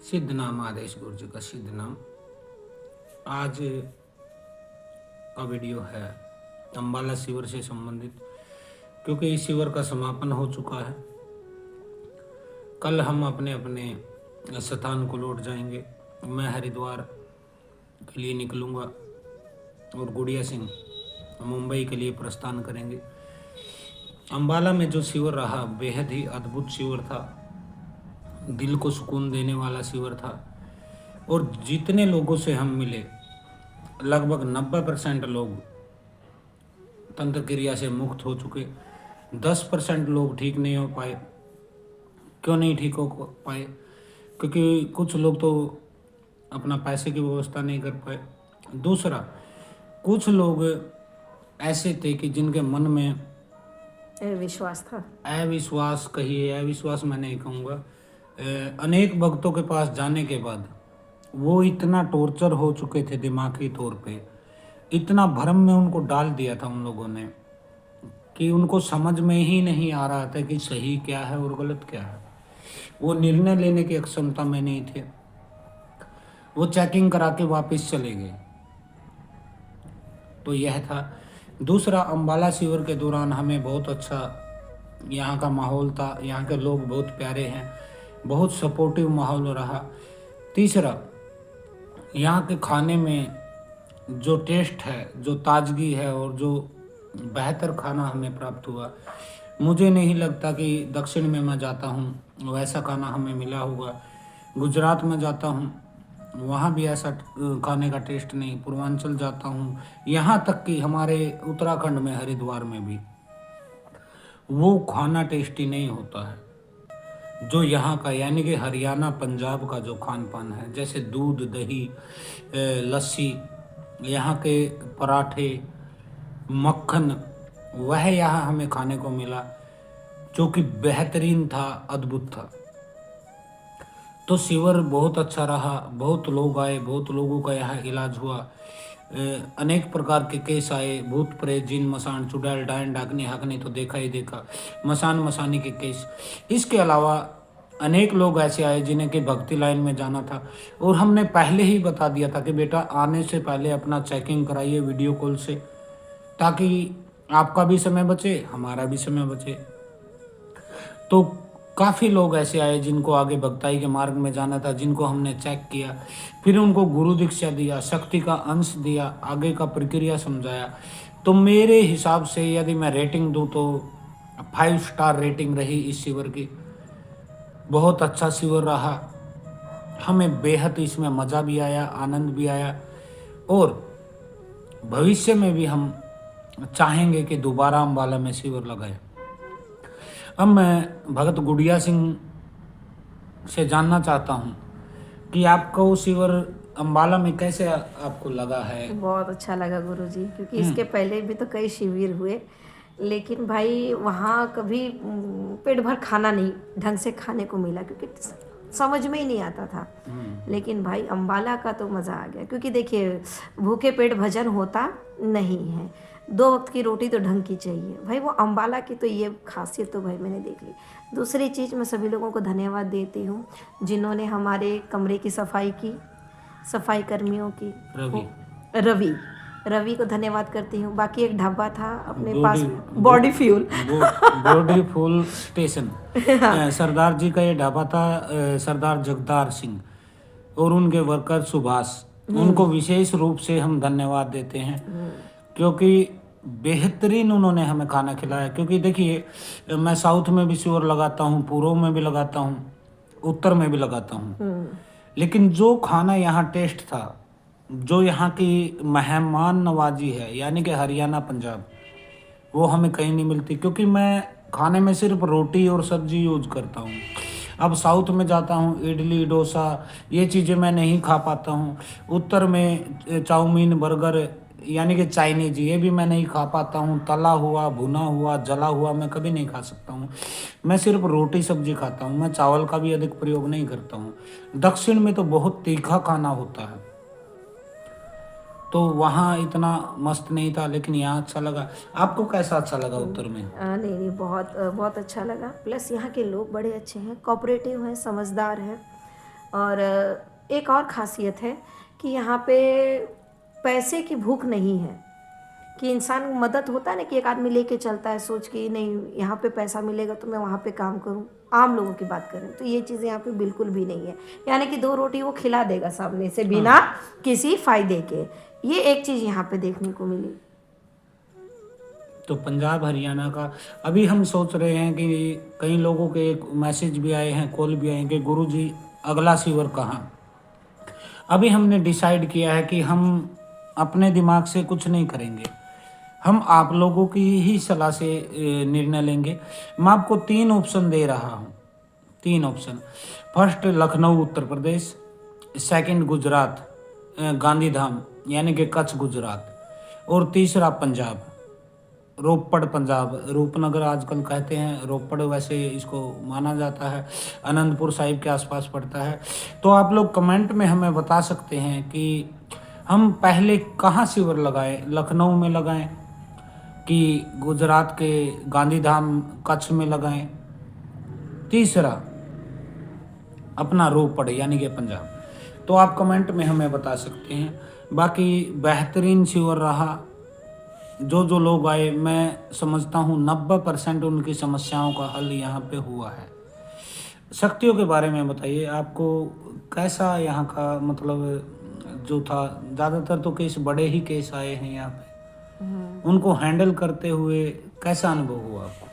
सिद्ध नाम आदेश गुरु जी का सिद्ध नाम। आज का वीडियो है अम्बाला शिविर से संबंधित, क्योंकि इस शिविर का समापन हो चुका है। कल हम अपने अपने स्थान को लौट जाएंगे। मैं हरिद्वार के लिए निकलूँगा और गुड़िया सिंह मुंबई के लिए प्रस्थान करेंगे। अम्बाला में जो शिविर रहा बेहद ही अद्भुत शिविर था, दिल को सुकून देने वाला शिविर था। और जितने लोगों से हम मिले लगभग 90% लोग तंत्र क्रिया से मुक्त हो चुके। 10% लोग ठीक नहीं हो पाए। क्यों नहीं ठीक हो पाए? क्योंकि कुछ लोग तो अपना पैसे की व्यवस्था नहीं कर पाए। दूसरा, कुछ लोग ऐसे थे कि जिनके मन में विश्वास था। अविश्वास कहिए, अविश्वास मैं नहीं कहूँगा, अनेक भक्तों के पास जाने के बाद वो इतना टॉर्चर हो चुके थे दिमागी तौर पे, इतना भ्रम में उनको डाल दिया था उन लोगों ने कि उनको समझ में ही नहीं आ रहा था कि सही क्या है और गलत क्या है। वो निर्णय लेने की क्षमता में नहीं थे। वो चेकिंग करा के वापस चले गए। तो यह था। दूसरा, अम्बाला शिविर के दौरान हमें बहुत अच्छा यहाँ का माहौल था। यहाँ के लोग बहुत प्यारे हैं, बहुत सपोर्टिव माहौल रहा। तीसरा, यहाँ के खाने में जो टेस्ट है, जो ताजगी है और जो बेहतर खाना हमें प्राप्त हुआ, मुझे नहीं लगता कि दक्षिण में मैं जाता हूँ वैसा खाना हमें मिला होगा। गुजरात में जाता हूँ वहाँ भी ऐसा खाने का टेस्ट नहीं। पूर्वांचल जाता हूँ, यहाँ तक कि हमारे उत्तराखंड में हरिद्वार में भी वो खाना टेस्टी नहीं होता है जो यहाँ का, यानी कि हरियाणा पंजाब का जो खान पान है। जैसे दूध, दही, लस्सी, यहाँ के पराठे, मक्खन, वह यहाँ हमें खाने को मिला जो कि बेहतरीन था, अद्भुत था। तो शिविर बहुत अच्छा रहा। बहुत लोग आए, बहुत लोगों का यहाँ इलाज हुआ। अनेक प्रकार के केस आए, भूत प्रेत, जिन, मसान, चुड़ैल, डायन, डाकनी, हकनी तो देखा ही देखा, मसान मसानी के केस। इसके अलावा अनेक लोग ऐसे आए जिन्हें कि भक्ति लाइन में जाना था, और हमने पहले ही बता दिया था कि बेटा आने से पहले अपना चेकिंग कराइए वीडियो कॉल से, ताकि आपका भी समय बचे, हमारा भी समय बचे। तो काफ़ी लोग ऐसे आए जिनको आगे भक्ताई के मार्ग में जाना था, जिनको हमने चेक किया, फिर उनको गुरु दीक्षा दिया, शक्ति का अंश दिया, आगे का प्रक्रिया समझाया। तो मेरे हिसाब से यदि मैं रेटिंग दूं तो 5 स्टार रेटिंग रही इस शिविर की। बहुत अच्छा शिविर रहा। हमें बेहद इसमें मज़ा भी आया, आनंद भी आया, और भविष्य में भी हम चाहेंगे कि दोबारा अम्बाला में शिविर लगाए। अब मैं भगत गुड़िया सिंह से जानना चाहता हूँ कि आपको वो शिविर अम्बाला में कैसे आपको लगा है? बहुत अच्छा लगा गुरुजी, क्योंकि इसके पहले भी तो कई शिविर हुए, लेकिन भाई वहाँ कभी पेट भर खाना नहीं ढंग से खाने को मिला, क्योंकि समझ में ही नहीं आता था। लेकिन भाई अम्बाला का तो मज़ा आ गया, क्योंकि देखिए भूखे पेट भजन होता नहीं है। 2 वक्त की रोटी तो ढंग की चाहिए भाई। वो अम्बाला की तो ये खासियत तो भाई मैंने देख ली। दूसरी चीज़, मैं सभी लोगों को धन्यवाद देती हूँ जिन्होंने हमारे कमरे की सफाई की, सफाई कर्मियों की। रवि को धन्यवाद करती हूँ। बाकी एक ढाबा था अपने पास, बॉडी फ्यूल स्टेशन, सरदार जी का ये ढाबा था, सरदार जगदार सिंह और उनके वर्कर सुभाष। उनको विशेष रूप से हम धन्यवाद देते हैं, क्योंकि बेहतरीन उन्होंने हमें खाना खिलाया। क्योंकि देखिए, मैं साउथ में भी शिविर लगाता हूँ, पूर्व में भी लगाता हूँ, उत्तर में भी लगाता हूँ, लेकिन जो खाना यहाँ टेस्ट था, जो यहाँ की मेहमान नवाजी है, यानी कि हरियाणा पंजाब, वो हमें कहीं नहीं मिलती। क्योंकि मैं खाने में सिर्फ रोटी और सब्जी यूज करता हूँ। अब साउथ में जाता हूँ, इडली, डोसा, ये चीज़ें मैं नहीं खा पाता हूँ। उत्तर में चाउमीन, बर्गर, यानी कि चाइनीज, ये भी मैं नहीं खा पाता हूँ। तला हुआ, भुना हुआ, जला हुआ मैं कभी नहीं खा सकता हूँ। मैं सिर्फ रोटी सब्जी खाता हूँ। मैं चावल का भी अधिक प्रयोग नहीं करता हूँ। दक्षिण में तो बहुत तीखा खाना होता है, तो वहाँ इतना मस्त नहीं था, लेकिन यहाँ अच्छा लगा। आपको कैसा अच्छा लगा उत्तर में? नहीं, बहुत बहुत अच्छा लगा। प्लस यहाँ के लोग बड़े अच्छे हैं, कोऑपरेटिव हैं, समझदार हैं। और एक और खासियत है कि यहाँ पे पैसे की भूख नहीं है, कि इंसान मदद होता है ना कि एक आदमी लेके चलता है सोच के नहीं यहाँ पे पैसा मिलेगा तो मैं वहाँ पे काम करूँ, आम लोगों की बात करें तो ये चीज़ें यहाँ पे बिल्कुल भी नहीं है। यानी कि 2 रोटी वो खिला देगा सामने से बिना किसी फायदे के, ये एक चीज़ यहाँ पे देखने को मिली। तो पंजाब हरियाणा का अभी हम सोच रहे हैं कि कई लोगों के एक मैसेज भी आए हैं, कॉल भी आए हैं कि गुरुजी अगला शिविर कहाँ। अभी हमने डिसाइड किया है कि हम अपने दिमाग से कुछ नहीं करेंगे, हम आप लोगों की ही सलाह से निर्णय लेंगे। मैं आपको 3 ऑप्शन दे रहा हूँ, 3 option. First Lucknow Uttar Pradesh, second Gujarat Gandhidham यानी कि कच्छ गुजरात, और तीसरा पंजाब रोपड़ पंजाब, रूपनगर आजकल कहते हैं, रोपड़ वैसे इसको माना जाता है, आनंदपुर साहिब के आसपास पड़ता है। तो आप लोग कमेंट में हमें बता सकते हैं कि हम पहले कहाँ शिविर लगाएं, लखनऊ में लगाएं कि गुजरात के गांधीधाम कच्छ में लगाएं, तीसरा अपना रोपड़ यानी कि पंजाब। तो आप कमेंट में हमें बता सकते हैं। बाकी बेहतरीन शिविर रहा, जो लोग आए मैं समझता हूँ 90% उनकी समस्याओं का हल यहाँ पे हुआ है। शक्तियों के बारे में बताइए, आपको कैसा यहाँ का मतलब जो था, ज़्यादातर तो केस बड़े ही केस आए हैं यहाँ पे, उनको हैंडल करते हुए कैसा अनुभव हुआ आपको?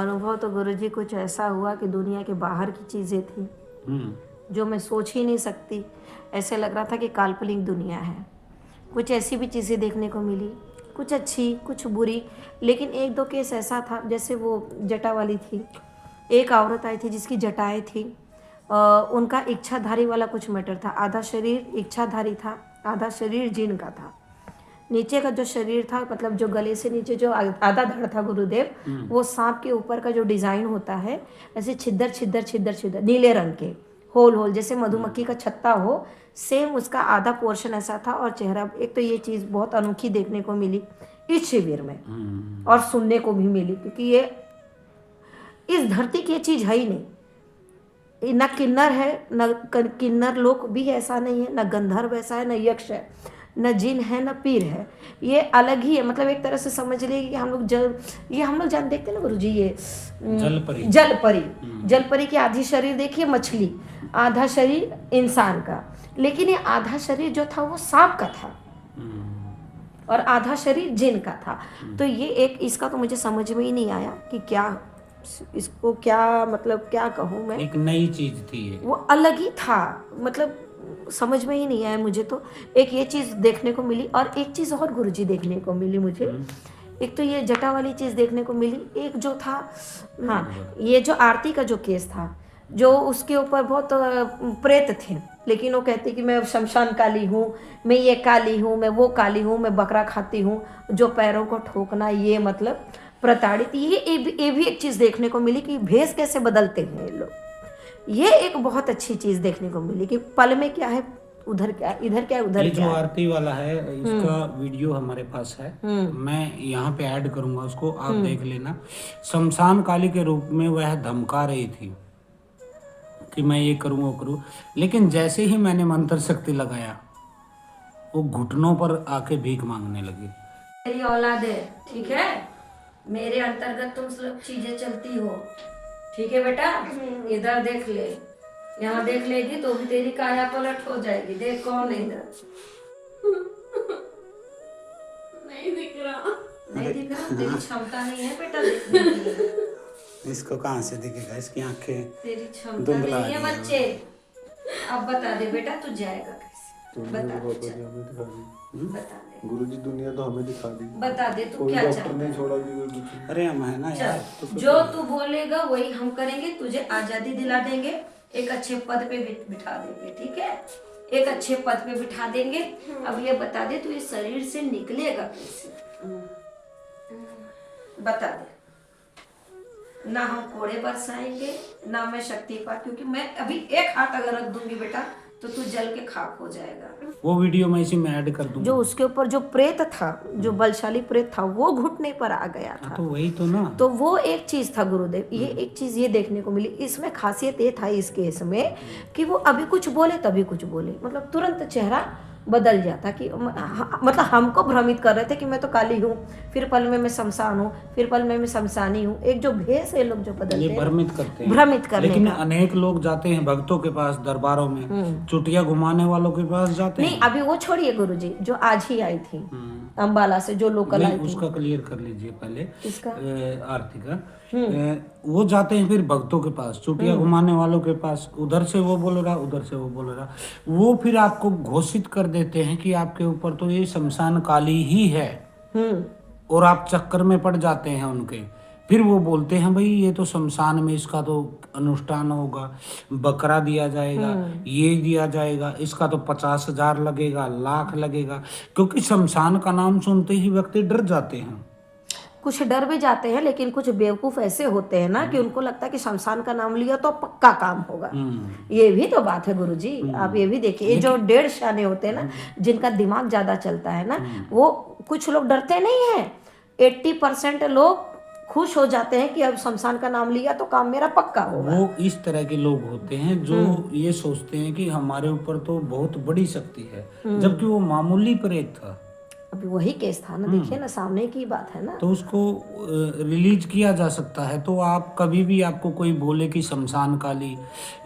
अनुभव तो गुरुजी कुछ ऐसा हुआ कि दुनिया के बाहर की चीज़ें थी जो मैं सोच ही नहीं सकती। ऐसे लग रहा था कि काल्पनिक दुनिया है। कुछ ऐसी भी चीज़ें देखने को मिली, कुछ अच्छी कुछ बुरी, लेकिन 1-2 केस ऐसा था जैसे वो जटा वाली थी, एक औरत आई थी जिसकी जटाएं थी, उनका इच्छाधारी वाला कुछ मैटर था। आधा शरीर इच्छाधारी था, आधा शरीर जिन का था। नीचे का जो शरीर था मतलब जो गले से नीचे जो आधा धड़ था गुरुदेव, वो सांप के ऊपर का जो डिज़ाइन होता है ऐसे छिद्र छिद्र छिद्र छिद्र नीले रंग के होल होल जैसे मधुमक्खी का छत्ता हो, सेम उसका आधा पोर्शन ऐसा था। और चेहरा, एक तो ये चीज़ बहुत अनोखी देखने को मिली इस शिविर में और सुनने को भी मिली, क्योंकि ये इस धरती की ये चीज़ है ही नहीं। न किन्नर है, न किन्नर लोक भी ऐसा नहीं है, न गंधर्व ऐसा है, न यक्ष है, न जिन है, न पीर है। ये अलग ही है। मतलब एक तरह से समझ लीजिए कि हम लोग ये हम लोग जान देखते हैं ना गुरुजी, ये जल परी की आधी शरीर देखिए मछली, आधा शरीर इंसान का, लेकिन ये आधा शरीर जो था वो सांप का था और आधा शरीर जिन का था। तो ये एक, इसका तो मुझे समझ में ही नहीं आया कि क्या इसको क्या मतलब क्या कहूँ मैं, एक नई चीज थी ये, वो अलग ही था। मतलब समझ में ही नहीं आया मुझे। तो एक ये चीज़ देखने को मिली और एक चीज़ और गुरुजी देखने को मिली मुझे। एक तो ये जटा वाली चीज़ देखने को मिली, एक जो था हाँ ये जो आरती का जो केस था, जो उसके ऊपर बहुत प्रेत थे, लेकिन वो कहते कि मैं शमशान काली हूँ, मैं ये काली हूँ, मैं वो काली हूँ, मैं बकरा खाती हूँ, जो पैरों को ठोकना, ये मतलब प्रताड़ित। ये भी एक चीज़ देखने को मिली कि भेष कैसे बदलते हैं ये लोग। ये एक बहुत अच्छी चीज़ देखने को मिली कि पल में क्या है, उधर क्या है, इधर क्या है, उधर ये क्या जो है। आरती वाला है इसका वीडियो हमारे पास है, मैं यहाँ पे ऐड करूंगा उसको, आप देख लेना। शमशान काली के रूप में वह धमका रही थी कि मैं ये करूँ वो करूँ, लेकिन जैसे ही मैंने मंत्र शक्ति लगाया वो घुटनों पर आके भीख मांगने लगी। मेरी औलाद है, ठीक है, मेरे अंतर्गत तुम सब चीजें चलती हो, ठीक है बेटा, इधर देख ले, यहाँ देख लेगी तो भी तेरी काया पलट हो जाएगी। देख कौन है इधर, नहीं दिख रहा, नहीं दिख रहा, तेरी क्षमता नहीं है बेटा देखने की। इसको कहाँ से दिखेगा, इसकी आंखें तेरी क्षमता नहीं है बच्चे। अब बता दे बेटा तू जाएगा कैसे, बता दे गुरुजी दुनिया तो हमें दिखा दी, बता दे तू कोई क्या डॉक्टर चाहता नहीं है। छोड़ा गुरुजी। अरे हम है ना यार, चल, जो तू बोलेगा वही हम करेंगे, तुझे आजादी दिला देंगे, एक अच्छे पद पे बिठा देंगे, ठीक है, एक अच्छे पद पे बिठा देंगे। अब ये बता दे तू इस शरीर से निकलेगा कैसे, बता दे। ना हम कोड़े बरसाएंगे, ना मैं शक्तिपात, क्योंकि मैं अभी एक हाथ अगर रख दूंगी बेटा तो तू जल के खाक हो जाएगा। वो वीडियो मैं इसी में ऐड कर दूंगा। जो उसके ऊपर जो प्रेत था, जो बलशाली प्रेत था, वो घुटने पर आ गया था। तो वही तो ना, तो वो एक चीज था गुरुदेव। ये एक चीज ये देखने को मिली। इसमें खासियत ये था इस केस में कि वो अभी कुछ बोले तभी कुछ बोले, मतलब तुरंत चेहरा बदल जाता कि मतलब हमको भ्रमित कर रहे थे कि मैं तो काली हूँ, फिर पल में मैं शमशान हूँ, फिर पल में मैं शमशानी हूँ। एक जो भेष है लोग जो बदलते ये हैं, भ्रमित करते हैं, भ्रमित करने लेकिन का। अनेक लोग जाते हैं भक्तों के पास दरबारों में, चुटिया घुमाने वालों के पास जाते नहीं, हैं। अभी वो छोड़िए गुरुजी, जो आज ही आई थी अंबाला से, जो लोकल आई थी, उसका क्लियर कर लीजिए पहले। इसका आरती का वो जाते हैं फिर भक्तों के पास, चुटिया घुमाने वालों के पास, उधर से वो बोल रहा, उधर से वो बोल रहा, वो फिर आपको घोषित कर देते हैं कि आपके ऊपर तो ये शमशान काली ही है, और आप चक्कर में पड़ जाते हैं उनके। फिर वो बोलते हैं भाई ये तो शमशान में इसका तो अनुष्ठान होगा, बकरा दिया जाएगा, ये दिया जाएगा, इसका तो 50,000 लगेगा, लाख लगेगा, क्योंकि शमशान का नाम सुनते ही व्यक्ति डर जाते हैं। कुछ डर भी जाते हैं, लेकिन कुछ बेवकूफ ऐसे होते हैं ना कि उनको लगता है कि शमशान का नाम लिया तो पक्का काम होगा। ये भी तो बात है गुरुजी, आप ये भी देखिए। ये जो 1.5 शाने होते हैं ना, जिनका दिमाग ज्यादा चलता है ना, वो कुछ लोग डरते नहीं है। 80% लोग खुश हो जाते हैं कि अब शमशान का नाम लिया तो काम मेरा पक्का होगा। वो इस तरह के लोग होते हैं जो ये सोचते हैं कि हमारे ऊपर तो बहुत बड़ी शक्ति है, जबकि वो मामूली प्रेत था। अभी वही केस था ना, देखिए ना, सामने की बात है ना। तो उसको रिलीज किया जा सकता है। तो आप कभी भी आपको कोई बोले कि शमशान काली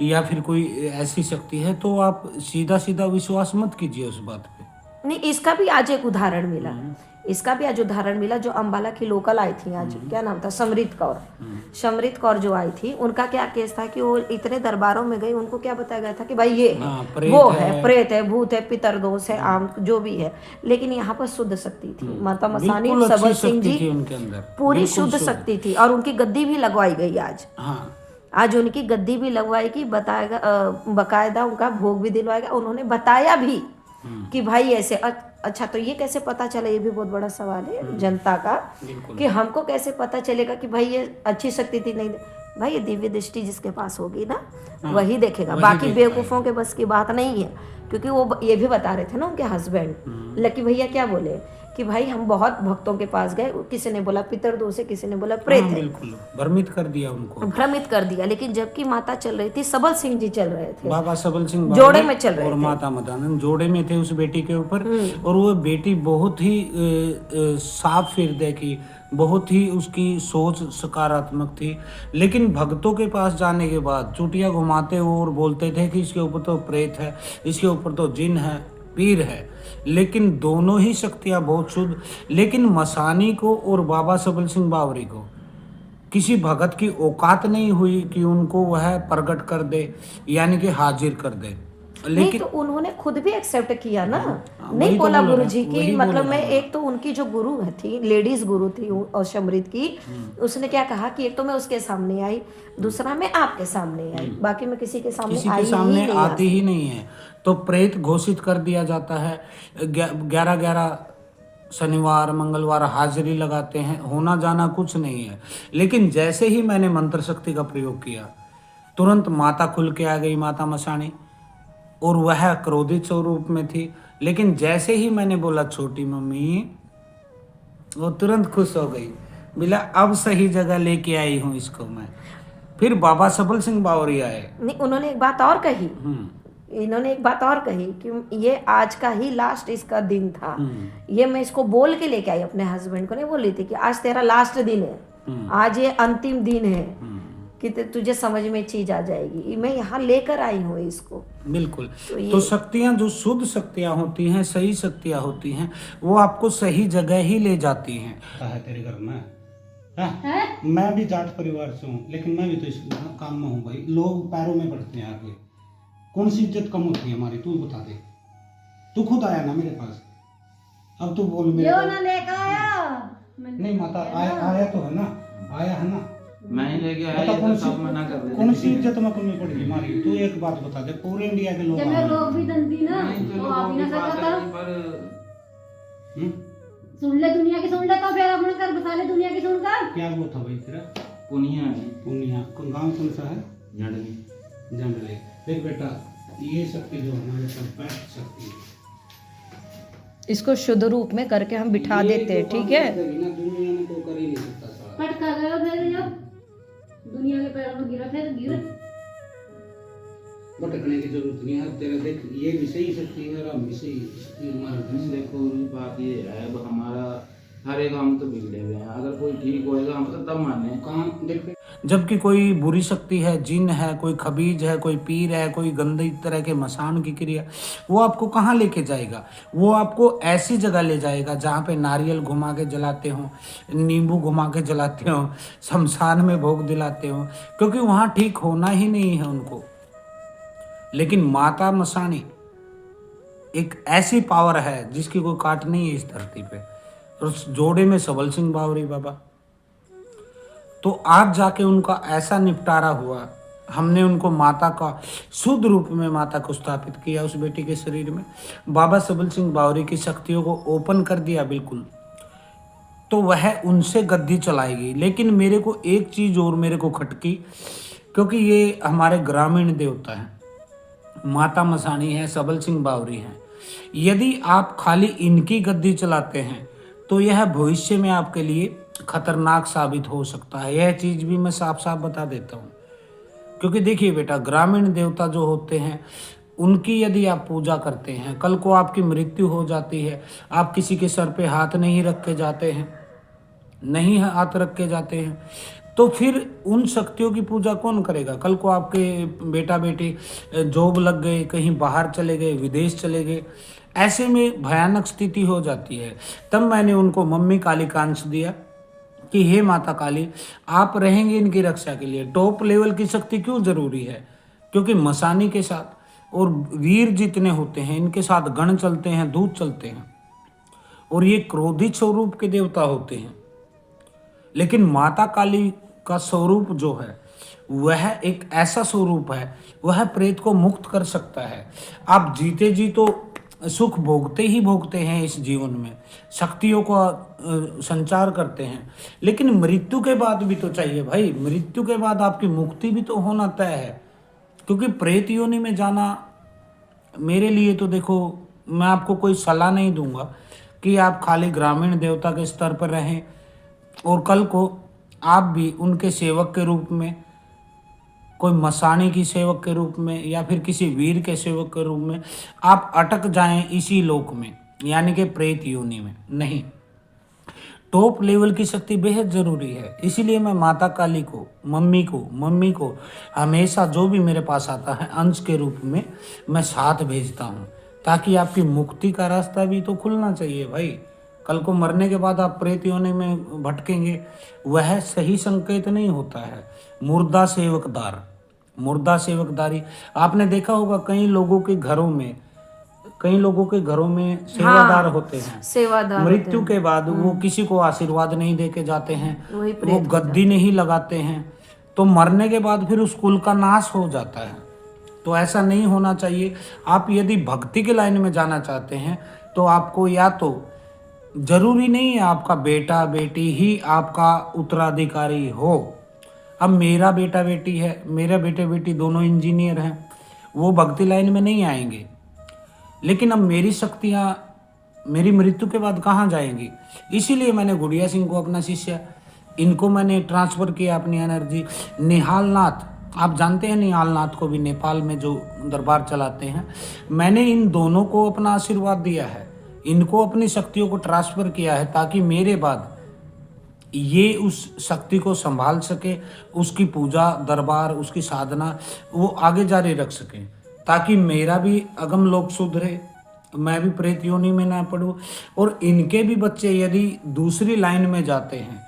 या फिर कोई ऐसी शक्ति है, तो आप सीधा सीधा विश्वास मत कीजिए उस बात पे। नहीं, इसका भी आज एक उदाहरण मिला, इसका भी आज उदाहरण मिला। जो अंबाला की लोकल आई थी आज, क्या नाम था, समृत कौर। समृत कौर जो आई थी, उनका क्या केस था कि वो इतने दरबारों में गई, उनको क्या बताया गया था कि भाई ये है, वो है, प्रेत है, भूत है, पितर दोष है, आम जो भी है। लेकिन यहाँ पर शुद्ध शक्ति थी। माता मसानी सबल सिंह जी उनके अंदर पूरी शुद्ध शक्ति थी, और उनकी गद्दी भी लगवाई गई आज। आज उनकी गद्दी भी लगवाई गई, बताएगा बकायदा उनका भोग भी दिलवाएगा। उन्होंने बताया भी कि भाई ऐसे। अच्छा, तो ये कैसे पता चला, ये भी बहुत बड़ा सवाल है जनता का, कि हमको कैसे पता चलेगा कि भाई ये अच्छी शक्ति थी नहीं। भाई ये दिव्य दृष्टि जिसके पास होगी ना, वही देखेगा। बाकी बेवकूफों के बस की बात नहीं है, क्योंकि वो ये भी बता रहे थे ना, उनके हस्बैंड लकी भैया क्या बोले कि भाई हम बहुत भक्तों के पास गए, किसी ने बोला पितर दोष है, किसी ने बोला प्रेत है। बिल्कुल भ्रमित कर दिया उनको, भ्रमित कर दिया। लेकिन जबकि माता चल रही थी, सबल सिंह जी चल रहे थे, बाबा सबल सिंह जोड़े में चल रहे और थे, माता मदानंद जोड़े में थे उस बेटी के ऊपर। और वो बेटी बहुत ही साफ हृदय की, बहुत ही उसकी सोच सकारात्मक थी। लेकिन भक्तों के पास जाने के बाद चुटिया घुमाते और बोलते थे कि इसके ऊपर तो प्रेत है, इसके ऊपर तो जिन है, पीर है। लेकिन दोनों ही शक्तियां बहुत शुद्ध। लेकिन मसानी को और बाबा सबल सिंह बावरी को किसी भगत की औकात नहीं हुई कि उनको वह प्रकट कर दे, यानी कि हाजिर कर दे। लेकिन तो उन्होंने खुद भी एक्सेप्ट किया ना, नहीं बोला गुरु जी की, मतलब मैं एक तो उनकी जो गुरु थी, लेडीज गुरु थी और समृत की, उसने क्या कहा कि एक तो मैं उसके सामने आई, दूसरा मैं आपके सामने आई, बाकी मैं किसी के सामने आती ही नहीं है। तो प्रेत घोषित कर दिया जाता है। 11-11 शनिवार मंगलवार हाजिरी लगाते हैं, होना जाना कुछ नहीं है। लेकिन जैसे ही मैंने मंत्र शक्ति का प्रयोग किया, तुरंत माता खुल के आ गई, माता मसानी, और वह क्रोधित स्वरूप में थी। लेकिन जैसे ही मैंने बोला छोटी मम्मी, वो तुरंत खुश हो गई, बोला अब सही जगह लेके आई हूँ इसको मैं। फिर बाबा सबल सिंह बावरी आए। नहीं, उन्होंने एक बात और कही, इन्होंने एक बात और कही कि ये आज का ही लास्ट इसका दिन था। ये मैं इसको बोल के लेके आई अपने हस्बैंड को, नहीं बोली थी कि आज तेरा लास्ट दिन है, आज ये अंतिम दिन है कि तुझे समझ में चीज आ जाएगी, मैं यहाँ लेकर आई हूँ इसको। बिल्कुल। तो शक्तियां जो शुद्ध शक्तियां होती हैं, सही शक्तियां होती हैं, वो आपको सही जगह ही ले जाती हैं। तेरे घर में मैं भी जाट परिवार से हूँ, लेकिन मैं भी तो इस काम में हूँ भाई। लोग पैरों में पड़ते हैं आगे, कौन सी इज्जत कम होती है हमारी, तू बता दे। तू खुद आया ना मेरे पास, अब तू बोल मेरे ना लेकर आया नहीं माता, आया तो है ना, आया है ना, मैं ही लेके आया, ये तो सब मना कर रहे थे। कौन सी इज्जत में कमी पड़ेगी हमारी, तू एक बात बता दे। पूरे इंडिया के लोग लोग भी दंती ना, तो आप ही ना सकता सुन ले दुनिया की, सुन ले तो फिर अपने कर बता ले दुनिया की सुनकर। क्या वो था भाई तेरा? पुनिया पुनिया। गांव कौन सा है? झंडली। जंडले। देख बेटा, ये शक्ति जो हमारे सब बेस्ट शक्ति है, इसको शुद्ध रूप में करके हम बिठा देते हैं, ठीक है। बिना दुनिया में तो कर ही नहीं सकता सारा। पटका गया फिर जब दुनिया के पैर में गिरा फिर गिर भटकने की जरूरत नहीं है। तेरा देख, ये भी सही शक्ति है और हम भी सही शक्ति हमारा। देखो बात ये है, अब हमारा हर एक हम तो बिगड़े हुए हैं, अगर कोई ठीक होएगा हम तो तब माने काम देख। जबकि कोई बुरी शक्ति है, जिन है, कोई खबीज है, कोई पीर है, कोई गंदी तरह के मसान की क्रिया, वो आपको कहाँ लेके जाएगा? वो आपको ऐसी जगह ले जाएगा जहाँ पे नारियल घुमा के जलाते हो, नींबू घुमा के जलाते हो, शमशान में भोग दिलाते हो, क्योंकि वहाँ ठीक होना ही नहीं है उनको। लेकिन माता मसानी एक ऐसी पावर है जिसकी कोई काट नहीं है इस धरती पे। उस जोड़े में सबल सिंह बावरी बाबा, तो आज जाके उनका ऐसा निपटारा हुआ। हमने उनको माता का शुद्ध रूप में माता को स्थापित किया उस बेटी के शरीर में। बाबा सबल सिंह बावरी की शक्तियों को ओपन कर दिया बिल्कुल, तो वह उनसे गद्दी चलाएगी। लेकिन मेरे को एक चीज और मेरे को खटकी, क्योंकि ये हमारे ग्रामीण देवता हैं, माता मसानी है, सबल सिंह बावरी हैं। यदि आप खाली इनकी गद्दी चलाते हैं तो यह भविष्य में आपके लिए खतरनाक साबित हो सकता है। यह चीज भी मैं साफ साफ बता देता हूँ, क्योंकि देखिए बेटा, ग्रामीण देवता जो होते हैं उनकी यदि आप पूजा करते हैं, कल को आपकी मृत्यु हो जाती है, आप किसी के सर पे हाथ नहीं रख के जाते हैं, नहीं हाथ रख के जाते हैं, तो फिर उन शक्तियों की पूजा कौन करेगा? कल को आपके बेटा बेटी जॉब लग गए, कहीं बाहर चले गए, विदेश चले गए, ऐसे में भयानक स्थिति हो जाती है। तब मैंने उनको मम्मी काली का अंश दिया कि हे माता काली, आप रहेंगे इनकी रक्षा के लिए। टॉप लेवल की शक्ति क्यों जरूरी है? क्योंकि मसानी के साथ और वीर जितने होते हैं इनके साथ गण चलते हैं, दूत चलते हैं, और ये क्रोधित स्वरूप के देवता होते हैं। लेकिन माता काली का स्वरूप जो है वह एक ऐसा स्वरूप है, वह प्रेत को मुक्त कर सकता है। आप जीते जी तो सुख भोगते ही भोगते हैं इस जीवन में, शक्तियों का संचार करते हैं, लेकिन मृत्यु के बाद भी तो चाहिए भाई। मृत्यु के बाद आपकी मुक्ति भी तो होना तय है, क्योंकि प्रेत योनि में जाना मेरे लिए तो देखो, मैं आपको कोई सलाह नहीं दूंगा कि आप खाली ग्रामीण देवता के स्तर पर रहें और कल को आप भी उनके सेवक के रूप में, कोई मसानी की सेवक के रूप में या फिर किसी वीर के सेवक के रूप में आप अटक जाएं इसी लोक में, यानी कि प्रेत योनि में। नहीं, टॉप लेवल की शक्ति बेहद जरूरी है। इसीलिए मैं माता काली को, मम्मी को हमेशा जो भी मेरे पास आता है अंश के रूप में मैं साथ भेजता हूँ, ताकि आपकी मुक्ति का रास्ता भी तो खुलना चाहिए भाई। कल को मरने के बाद आप प्रेत योनि में भटकेंगे, वह सही संकेत नहीं होता है। मुर्दा सेवकदारी आपने देखा होगा, कई लोगों के घरों में सेवादार होते हैं। सेवादार मृत्यु के बाद वो किसी को आशीर्वाद नहीं दे के जाते हैं, वो गद्दी नहीं लगाते हैं, तो मरने के बाद फिर उस कुल का नाश हो जाता है। तो ऐसा नहीं होना चाहिए। आप यदि भक्ति के लाइन में जाना चाहते हैं तो आपको या तो जरूरी नहीं है आपका बेटा बेटी ही आपका उत्तराधिकारी हो। अब मेरा बेटा बेटी है, मेरा बेटे बेटी दोनों इंजीनियर हैं, वो भक्ति लाइन में नहीं आएंगे, लेकिन अब मेरी शक्तियाँ मेरी मृत्यु के बाद कहाँ जाएंगी? इसीलिए मैंने गुड़िया सिंह को अपना शिष्य, इनको मैंने ट्रांसफ़र किया अपनी एनर्जी। निहाल नाथ, आप जानते हैं निहाल नाथ को भी, नेपाल में जो दरबार चलाते हैं, मैंने इन दोनों को अपना आशीर्वाद दिया है, इनको अपनी शक्तियों को ट्रांसफ़र किया है, ताकि मेरे बाद ये उस शक्ति को संभाल सके, उसकी पूजा दरबार, उसकी साधना वो आगे जारी रख सके, ताकि मेरा भी अगम लोक सुधरे, मैं भी प्रेत योनि में ना पड़ूं, और इनके भी बच्चे यदि दूसरी लाइन में जाते हैं,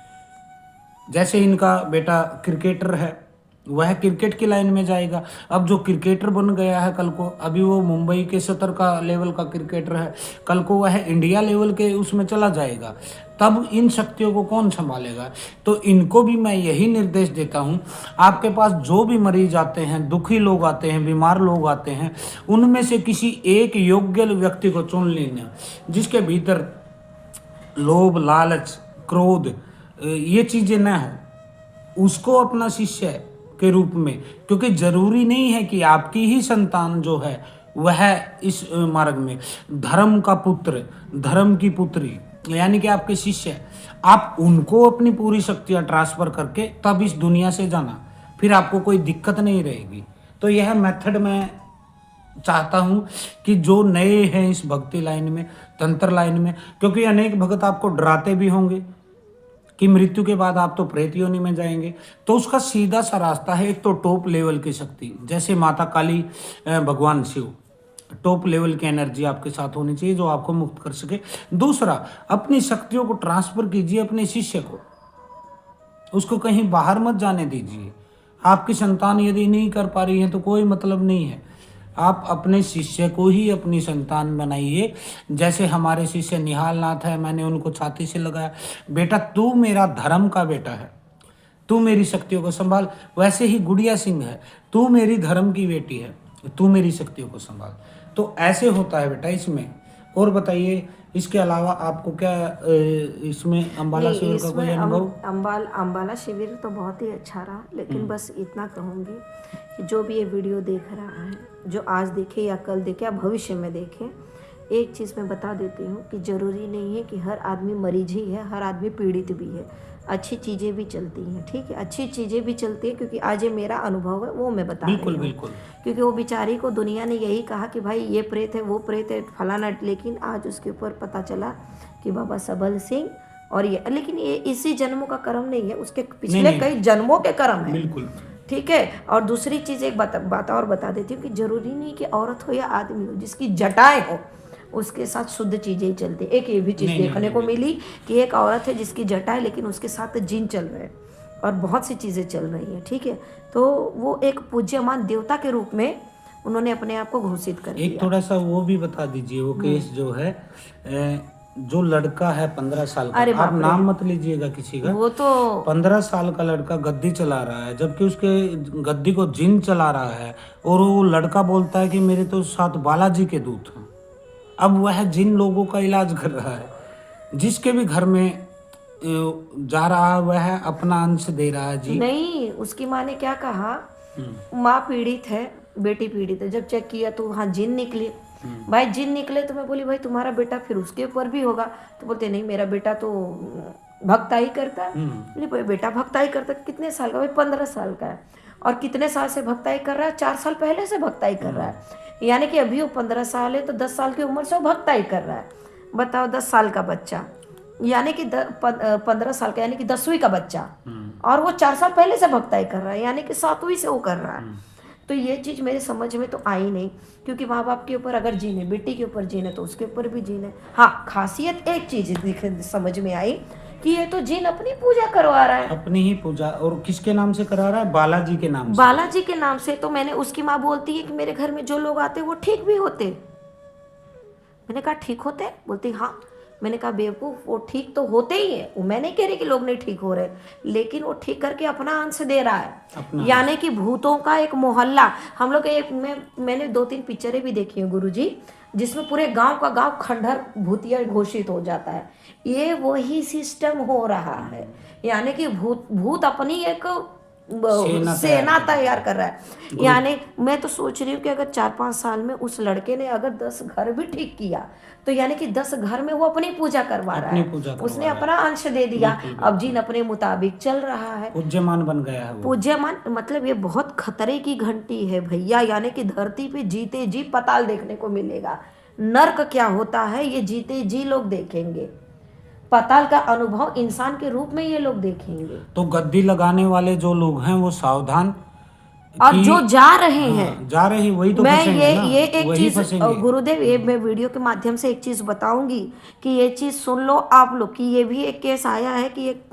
जैसे इनका बेटा क्रिकेटर है, वह क्रिकेट की लाइन में जाएगा। अब जो क्रिकेटर बन गया है कल को, अभी वो मुंबई के 70 का लेवल का क्रिकेटर है, कल को वह इंडिया लेवल के उसमें चला जाएगा, तब इन शक्तियों को कौन संभालेगा? तो इनको भी मैं यही निर्देश देता हूँ, आपके पास जो भी मरीज आते हैं, दुखी लोग आते हैं, बीमार लोग आते हैं, उनमें से किसी एक योग्य व्यक्ति को चुन लेना, जिसके भीतर लोभ, लालच, क्रोध ये चीज़ें न हो, उसको अपना शिष्य के रूप में, क्योंकि जरूरी नहीं है कि आपकी ही संतान जो है वह इस मार्ग में, धर्म का पुत्र, धर्म की पुत्री यानी कि आपके शिष्य, आप उनको अपनी पूरी शक्तियां ट्रांसफर करके तब इस दुनिया से जाना, फिर आपको कोई दिक्कत नहीं रहेगी। तो यह मेथड मैं चाहता हूं कि जो नए हैं इस भक्ति लाइन में, तंत्र लाइन में, क्योंकि अनेक भगत आपको डराते भी होंगे कि मृत्यु के बाद आप तो प्रेत योनि में जाएंगे, तो उसका सीधा सा रास्ता है। एक तो टॉप लेवल की शक्ति, जैसे माता काली, भगवान शिव, टॉप लेवल की एनर्जी आपके साथ होनी चाहिए जो आपको मुक्त कर सके। दूसरा, अपनी शक्तियों को ट्रांसफर कीजिए अपने शिष्य को, उसको कहीं बाहर मत जाने दीजिए। आपकी संतान यदि नहीं कर पा रही है तो कोई मतलब नहीं है, आप अपने शिष्य को ही अपनी संतान बनाइए। जैसे हमारे शिष्य निहाल नाथ है, मैंने उनको छाती से लगाया, बेटा तू मेरा धर्म का बेटा है, तू मेरी शक्तियों को संभाल। वैसे ही गुड़िया सिंह है, तू मेरी धर्म की बेटी है, तू मेरी शक्तियों को संभाल। तो ऐसे होता है बेटा इसमें। और बताइए इसके अलावा आपको क्या इसमें अम्बाला शिविर का कोई अनुभव? अम्बाला शिविर तो बहुत ही अच्छा रहा, लेकिन बस इतना कहूँगी कि जो भी ये वीडियो देख रहा है, जो आज देखे या कल देखे या भविष्य में देखे, एक चीज़ मैं बता देती हूँ कि ज़रूरी नहीं है कि हर आदमी मरीज ही है, हर आदमी पीड़ित भी है। अच्छी चीज़ें भी चलती हैं, ठीक है, अच्छी चीज़ें भी चलती हैं, क्योंकि आज ये मेरा अनुभव है वो मैं बता रही हूँ। बिल्कुल। क्योंकि वो बेचारी को दुनिया ने यही कहा कि भाई ये प्रेत है, वो प्रेत है, फलाना, लेकिन आज उसके ऊपर पता चला कि बाबा सबल सिंह और ये, लेकिन ये इसी जन्मों का कर्म नहीं है, उसके पिछले कई जन्मों के कर्म है। बिल्कुल ठीक है। और दूसरी चीज़ एक बात और बता देती हूँ कि जरूरी नहीं कि औरत हो या आदमी हो, जिसकी जटाएं हो उसके साथ शुद्ध चीज़ें ही चलती। एक ये भी चीज़ देखने को मिली कि एक औरत है जिसकी जटा है, लेकिन उसके साथ जिन चल रहे हैं और बहुत सी चीज़ें चल रही हैं, ठीक है। तो वो एक पूज्यमान देवता के रूप में उन्होंने अपने आप को घोषित कर दिया। एक थोड़ा सा वो भी बता दीजिए, वो केस जो है, जो लड़का है 15 साल का, आप नाम मत लीजिएगा किसी का, वो तो 15 साल का लड़का गद्दी चला रहा है, जबकि उसके गद्दी को जिन चला रहा है, और वो लड़का बोलता है कि मेरे तो साथ बालाजी के दूत हैं। अब वह जिन लोगों का इलाज कर रहा है, जिसके भी घर में जा रहा है वह अपना अंश दे रहा है जी। नहीं, उसकी माँ ने क्या कहा, माँ पीड़ित है, बेटी पीड़ित है। जब चेक किया तो वहाँ जिन निकले। भाई जिन निकले तो मैं बोली भाई तुम्हारा बेटा फिर उसके ऊपर भी होगा, तो बोलते नहीं मेरा बेटा तो भक्ताई करता है। बोले बेटा भक्ताई करता है, कितने साल का? भाई 15 साल का है। और कितने साल से भक्ताई कर रहा है? 4 साल पहले से भक्ताई कर रहा है। यानी कि अभी वो 15 साल है तो 10 साल की उम्र से वो भक्ताई कर रहा है। बताओ 10 साल का बच्चा, यानी कि 15 साल का, यानी कि 10वीं का बच्चा, और वो 4 साल पहले से भक्ताई कर रहा है, यानी कि 7वीं से वो कर रहा है। तो ये चीज़ मेरे समझ में तो आई नहीं, क्योंकि माँ बाप के ऊपर अगर जीने, बेटी के ऊपर जीने तो उसके ऊपर भी जीने। हाँ, खासियत एक चीज़ समझ में आई कि ये तो जिन अपनी पूजा करवा रहा है, अपनी ही पूजा। और किसके नाम से करा रहा है? बालाजी के नाम से। बालाजी के नाम से। तो मैंने, उसकी माँ बोलती है कि मेरे घर में जो लोग आते वो ठीक भी होते। मैंने कहा ठीक होते? बोलती हाँ। मैंने कहा बेवकूफ़, वो ठीक तो होते ही है, वो मैं नहीं कह रही कि लोग नहीं ठीक हो रहे, लेकिन वो ठीक करके अपना अंश दे रहा है। यानी कि भूतों का एक मोहल्ला। हम लोग मैंने 2-3 पिक्चरें भी देखी हैं गुरुजी, जिसमें पूरे गांव का गांव खंडहर भूतिया घोषित हो जाता है। ये वही सिस्टम हो रहा है, यानी कि भूत अपनी एक सेना तैयार कर रहा है। यानी मैं तो सोच रही हूँ कि अगर 4-5 साल में उस लड़के ने अगर 10 घर भी ठीक किया, तो यानी कि 10 घर में वो अपनी पूजा करवा रहा है, उसने अपना अंश दे दिया। अब जिन अपने मुताबिक चल रहा है, पूज्यमान बन गया है। पूज्यमान मतलब ये बहुत खतरे की घंटी है भैया। यानी कि धरती पे जीते जी पताल देखने को मिलेगा। नर्क क्या होता है ये जीते जी लोग देखेंगे, पताल का अनुभव इंसान के रूप में ये लोग देखेंगे। तो गद्दी लगाने वाले जो लोग हैं वो सावधान, और जो जा रहे हैं, जा रहे हैं वही तो मैं ये एक चीज गुरुदेव, ये मैं वीडियो के माध्यम से एक चीज बताऊंगी कि ये चीज सुन लो आप लोग, कि ये भी एक केस आया है कि एक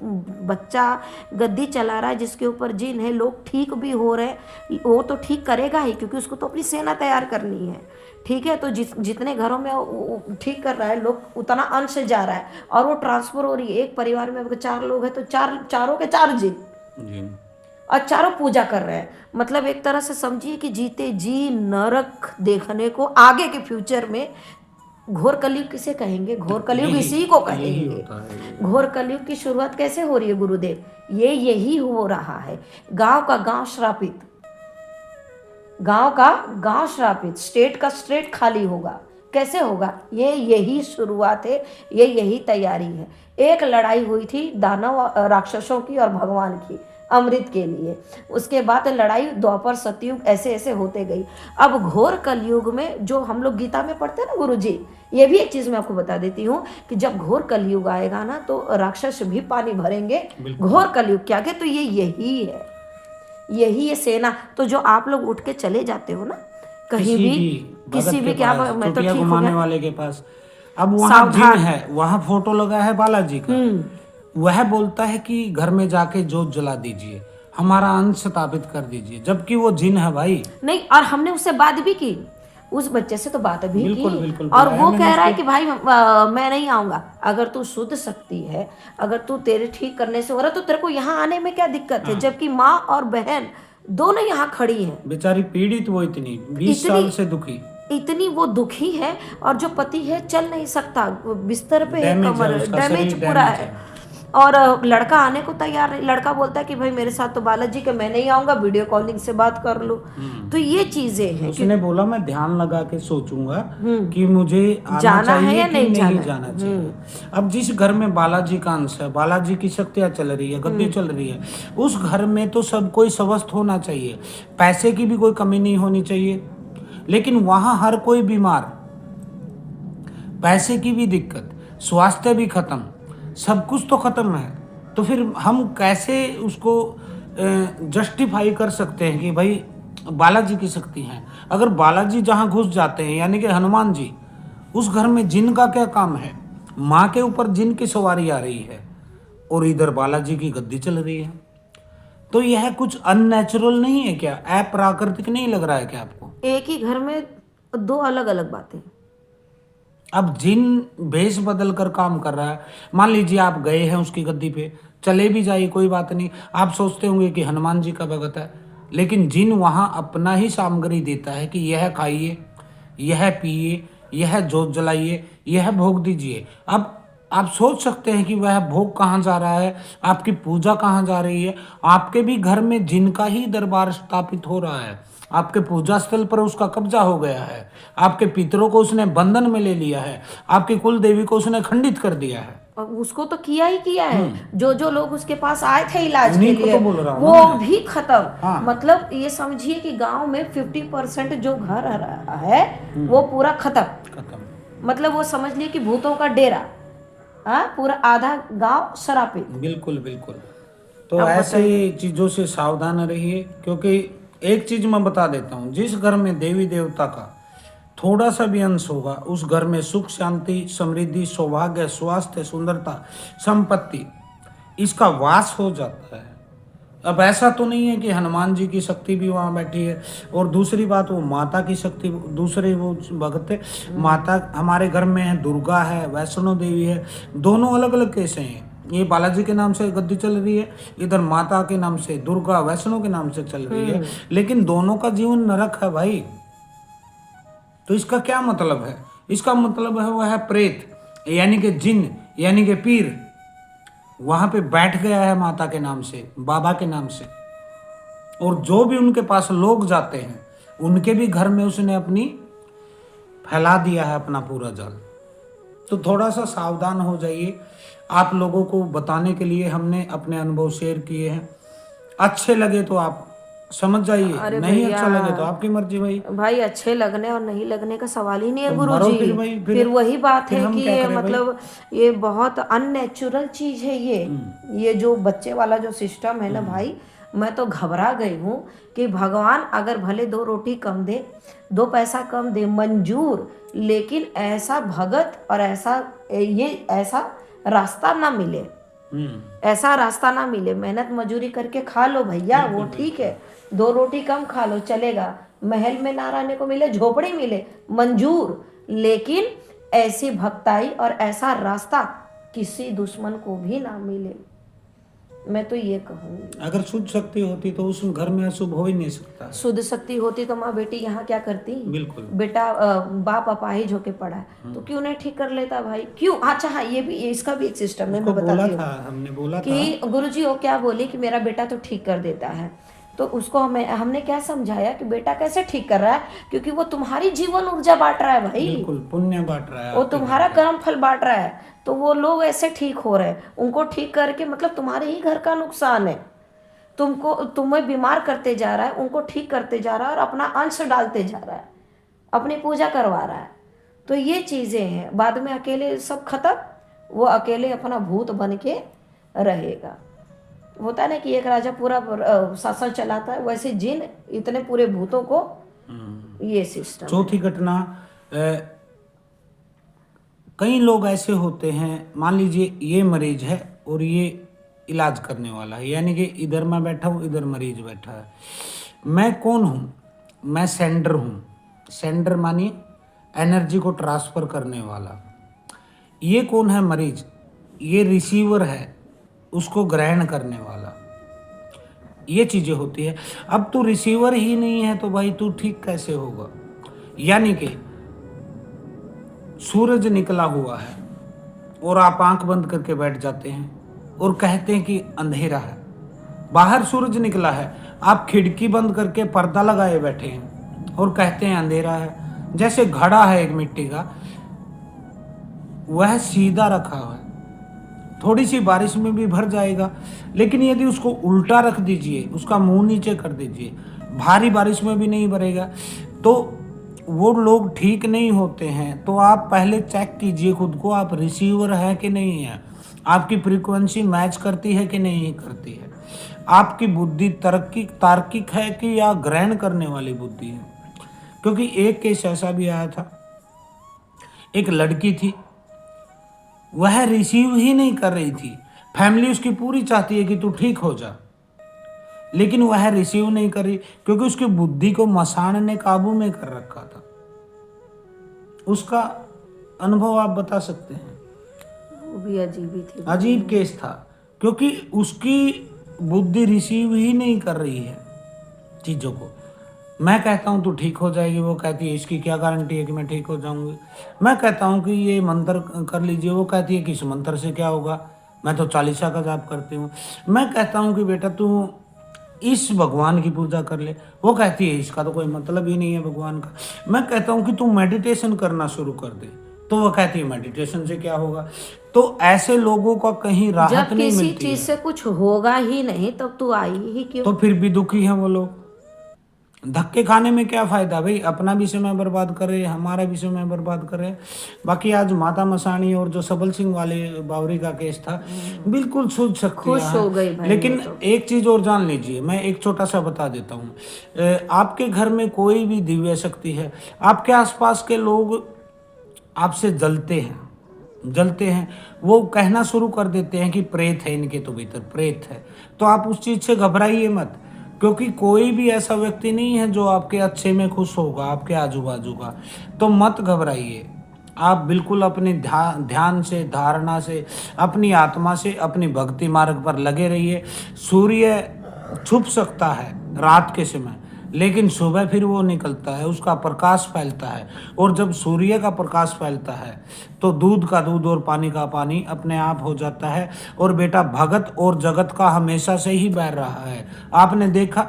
बच्चा गद्दी चला रहा है जिसके ऊपर जिन है। लोग ठीक भी हो रहे, वो तो ठीक करेगा ही, क्योंकि उसको तो अपनी सेना तैयार करनी है, ठीक है। तो जितने घरों में ठीक कर रहा है लोग, उतना अंश जा रहा है और वो ट्रांसफर हो रही है। एक परिवार में अगर 4 लोग हैं तो चारों के 4 जिन और चारों पूजा कर रहे हैं। मतलब एक तरह से समझिए कि जीते जी नरक देखने को आगे के फ्यूचर में घोर कलयुग किसे कहेंगे? घोर कलयुग इसी को कहेंगे। घोर कलयुग की शुरुआत कैसे हो रही है गुरुदेव? यही हो रहा है। गांव का गांव श्रापित, गांव का गांव श्रापित, स्टेट का स्टेट खाली होगा। कैसे होगा? यही शुरुआत है, यही तैयारी है। एक लड़ाई हुई थी दानव राक्षसों की और भगवान की, अमृत के लिए। उसके बाद लड़ाई द्वापर सतयुग ऐसे ऐसे होते गई। अब घोर कलयुग में जो हम लोग गीता में पढ़ते हैं ना गुरुजी, ये भी एक चीज मैं आपको बता देती हूँ कि जब घोर कलयुग आएगा ना तो राक्षस भी पानी भरेंगे घोर कलयुग के आगे। तो यही है, यही है सेना। तो जो आप लोग उठ के चले जाते हो ना कहीं भी किसी भी, क्या मैं तो ठीक हो गया वाले के पास, अब वहाँ जिन है, वहाँ फोटो लगा है बालाजी का, वह बोलता है कि घर में जाके जोत जला दीजिए, हमारा अंश स्थापित कर दीजिए, जबकि वो जिन है भाई। नहीं, और हमने उससे बात भी की, उस बच्चे से तो बात भी बिल्कुल, की, और वो कह रहा है कि भाई मैं नहीं आऊंगा। अगर तू शुद्ध शक्ति है, अगर तू तेरे ठीक करने से हो रहा तो तेरे को यहाँ आने में क्या दिक्कत है? जबकि माँ और बहन दोनों यहाँ खड़ी हैं। बेचारी पीड़ित, वो इतनी 20 साल से दुखी, इतनी वो दुखी है, और जो पति है चल नहीं सकता, बिस्तर पे है, कमर डैमेज पूरा है, और लड़का आने को तैयार नहीं। लड़का बोलता है कि भाई मेरे साथ तो बालाजी के, मैं नहीं आऊंगा, वीडियो कॉलिंग से बात कर लो। तो ये चीजें हैं। उसने बोला मैं ध्यान लगा के सोचूंगा कि मुझे आना जाना है चाहिए या कि नहीं जाना चाहिए। अब जिस घर में बालाजी का अंश है, बालाजी की शक्तियां चल रही है, गद्दी चल रही है, उस घर में तो सब कोई स्वस्थ होना चाहिए, पैसे की भी कोई कमी नहीं होनी चाहिए। लेकिन वहां हर कोई बीमार, पैसे की भी दिक्कत, स्वास्थ्य भी खत्म, सब कुछ तो खत्म है। तो फिर हम कैसे उसको जस्टिफाई कर सकते हैं कि भाई बालाजी की शक्ति है? अगर बालाजी जहां घुस जाते हैं, यानी कि हनुमान जी, उस घर में जिन का क्या काम है? माँ के ऊपर जिन की सवारी आ रही है और इधर बालाजी की गद्दी चल रही है। तो यह कुछ अननेचुरल नहीं है क्या? अप्राकृतिक नहीं लग रहा है क्या आपको? एक ही घर में दो अलग अलग बातें। अब जिन भेष बदल कर काम कर रहा है, मान लीजिए आप गए हैं उसकी गद्दी पे, चले भी जाइए कोई बात नहीं, आप सोचते होंगे कि हनुमान जी का भगत है, लेकिन जिन वहाँ अपना ही सामग्री देता है कि यह खाइए, यह पिए, यह जोत जलाइए, यह भोग दीजिए। अब आप सोच सकते हैं कि वह भोग कहाँ जा रहा है, आपकी पूजा कहाँ जा रही है। आपके भी घर में जिनका ही दरबार स्थापित हो रहा है, आपके पूजा स्थल पर उसका कब्जा हो गया है, आपके पितरों को उसने बंधन में ले लिया है, आपकी कुल देवी को उसने खंडित कर दिया है। और उसको तो किया ही किया है। जो लोग उसके पास आए थे इलाज के उन्हीं को लिए, तो बोल रहा हूं वो ना। भी खत्म। हाँ। मतलब ये समझिए कि गांव में 50% जो घर आ रहा है वो पूरा खत्म। मतलब वो समझ लिए कि भूतों का डेरा। हाँ, पूरा आधा गांव शरापित। बिल्कुल बिल्कुल। तो ऐसे चीजों से सावधान रहिए, क्योंकि एक चीज मैं बता देता हूँ, जिस घर में देवी देवता का थोड़ा सा भी अंश होगा, उस घर में सुख, शांति, समृद्धि, सौभाग्य, स्वास्थ्य, सुंदरता, संपत्ति, इसका वास हो जाता है। अब ऐसा तो नहीं है कि हनुमान जी की शक्ति भी वहाँ बैठी है, और दूसरी बात वो माता की शक्ति, दूसरे वो भगत है माता हमारे घर में है, दुर्गा है, वैष्णो देवी है, दोनों अलग अलग कैसे हैं। ये बालाजी के नाम से गद्दी चल रही है, इधर माता के नाम से, दुर्गा वैष्णो के नाम से चल रही है, लेकिन दोनों का जीवन नरक है भाई। तो इसका क्या मतलब है? इसका मतलब है वह प्रेत, यानी कि जिन, यानी कि पीर वहां पे बैठ गया है माता के नाम से, बाबा के नाम से, और जो भी उनके पास लोग जाते हैं उनके भी घर में उसने अपनी फैला दिया है अपना पूरा जाल। तो थोड़ा सा सावधान हो जाइए। आप लोगों को बताने के लिए हमने अपने अनुभव शेयर किए हैं। अच्छे लगे तो आप समझ जाइए, नहीं अच्छा लगे तो आपकी मर्जी भाई। भाई अच्छे लगने और नहीं लगने का सवाल ही नहीं है तो गुरु मरो जी। फिर भाई, फिर वही बात फिर है हम कि क्या ये करें भाई? मतलब ये बहुत अननेचुरल चीज है ये जो बच्चे वाला जो सिस्टम है ना भाई, मैं तो घबरा गई हूँ कि भगवान अगर भले 2 रोटी कम दे, 2 पैसा कम दे, मंजूर, लेकिन ऐसा भगत और ऐसा रास्ता ना मिले, ऐसा रास्ता ना मिले। मेहनत मजूरी करके खा लो भैया, वो ठीक है, 2 रोटी कम खा लो चलेगा, महल में ना रहने को मिले, झोपड़ी मिले, मंजूर, लेकिन ऐसी भक्ताई और ऐसा रास्ता किसी दुश्मन को भी ना मिले। मैं तो ये कहूँगी, अगर शुद्ध शक्ति होती तो उस घर में अशुभ हो ही नहीं सकता। शुद्ध शक्ति होती तो माँ बेटी यहाँ क्या करती? बिल्कुल। बेटा बाप अपाहिज होके पड़ा है तो क्यों नहीं ठीक कर लेता भाई? क्यों? अच्छा हाँ, ये भी इसका भी एक सिस्टम है, मैं बताती हूँ हमने बोला था कि गुरुजी वो क्या बोली कि मेरा बेटा तो ठीक कर देता है, तो उसको हमने क्या समझाया कि बेटा कैसे ठीक कर रहा है, क्योंकि वो तुम्हारी जीवन ऊर्जा बांट रहा है भाई, बिल्कुल पुण्य बांट रहा है, वो तुम्हारा कर्म फल बांट रहा है, तो वो लोग ऐसे ठीक हो रहे हैं, उनको ठीक करके मतलब तुम्हारे ही घर का नुकसान है, तुम्हें बीमार करते जा रहा है, उनको ठीक करते जा रहा है और अपना अंश डालते जा रहा है, अपनी पूजा करवा रहा है। तो ये चीज़ें हैं, बाद में अकेले सब खत्म, वो अकेले अपना भूत बन के रहेगा। होता है ना कि एक राजा पूरा शासन चलाता है, वैसे जिन इतने पूरे भूतों को ये सिस्टम। चौथी घटना, कई लोग ऐसे होते हैं, मान लीजिए ये मरीज है और ये इलाज करने वाला है, यानी कि इधर मैं बैठा हूँ, इधर मरीज बैठा है। मैं कौन हूँ? मैं सेंडर हूँ। सेंडर मानिए एनर्जी को ट्रांसफर करने वाला। ये कौन है? मरीज। ये रिसीवर है, उसको ग्रहण करने वाला। ये चीज़ें होती है। अब तू रिसीवर ही नहीं है तो भाई तू ठीक कैसे होगा? यानी कि सूरज निकला हुआ है और आप आंख बंद करके बैठ जाते हैं और कहते हैं कि अंधेरा है, बाहर सूरज निकला है, आप खिड़की बंद करके पर्दा लगाए बैठे हैं और कहते हैं अंधेरा है। जैसे घड़ा है एक मिट्टी का, वह सीधा रखा हुआ है, थोड़ी सी बारिश में भी भर जाएगा, लेकिन यदि उसको उल्टा रख दीजिए, उसका मुंह नीचे कर दीजिए, भारी बारिश में भी नहीं भरेगा। तो वो लोग ठीक नहीं होते हैं। तो आप पहले चेक कीजिए खुद को, आप रिसीवर है कि नहीं है, आपकी फ्रीक्वेंसी मैच करती है कि नहीं करती है, आपकी बुद्धि तार्किक है कि या ग्रहण करने वाली बुद्धि है। क्योंकि एक केस ऐसा भी आया था, एक लड़की थी, वह रिसीव ही नहीं कर रही थी, फैमिली उसकी पूरी चाहती है कि तू ठीक हो जा, लेकिन वह रिसीव नहीं कर रही क्योंकि उसकी बुद्धि को मसान ने काबू में कर रखा था। उसका अनुभव आप बता सकते हैं? वो भी अजीब ही थी, अजीब केस था, क्योंकि उसकी बुद्धि रिसीव ही नहीं कर रही है चीज़ों को। मैं कहता हूँ तू ठीक हो जाएगी, वो कहती है इसकी क्या गारंटी है कि मैं ठीक हो जाऊंगी। मैं कहता हूँ कि ये मंत्र कर लीजिए, वो कहती है कि इस मंत्र से क्या होगा, मैं तो 40 का जाप करती हूँ। मैं कहता हूँ कि बेटा तू इस भगवान की पूजा कर ले, वो कहती है इसका तो कोई मतलब ही नहीं है भगवान का। मैं कहता हूँ कि तू मेडिटेशन करना शुरू कर दे, तो वो कहती है मेडिटेशन से क्या होगा। तो ऐसे लोगों का कहीं राहत जब नहीं किसी मिलती चीज है। से कुछ होगा ही नहीं तब तू आई ही क्यों? तो फिर भी दुखी हैं वो लोग। धक्के खाने में क्या फायदा भाई, अपना भी समय बर्बाद करे, हमारा भी समय बर्बाद करे। बाकी आज माता मसानी और जो सबल सिंह वाले बावरी का केस था, बिल्कुल शुद्ध शक्ति खुश हो गई भाई। लेकिन एक चीज और जान लीजिए, मैं एक छोटा सा बता देता हूँ। आपके घर में कोई भी दिव्य शक्ति है, आपके आसपास के लोग आपसे जलते हैं, वो कहना शुरू कर देते हैं कि प्रेत है इनके तो भीतर, प्रेत है। तो आप उस चीज से घबराइए मत, क्योंकि कोई भी ऐसा व्यक्ति नहीं है जो आपके अच्छे में खुश होगा, आपके आजू बाजू का। तो मत घबराइए, आप बिल्कुल अपने ध्यान से, धारणा से, अपनी आत्मा से, अपनी भक्ति मार्ग पर लगे रहिए। सूर्य छुप सकता है रात के समय, लेकिन सुबह फिर वो निकलता है, उसका प्रकाश फैलता है, और जब सूर्य का प्रकाश फैलता है तो दूध का दूध और पानी का पानी अपने आप हो जाता है। और बेटा भगत और जगत का हमेशा से ही बैर रहा है। आपने देखा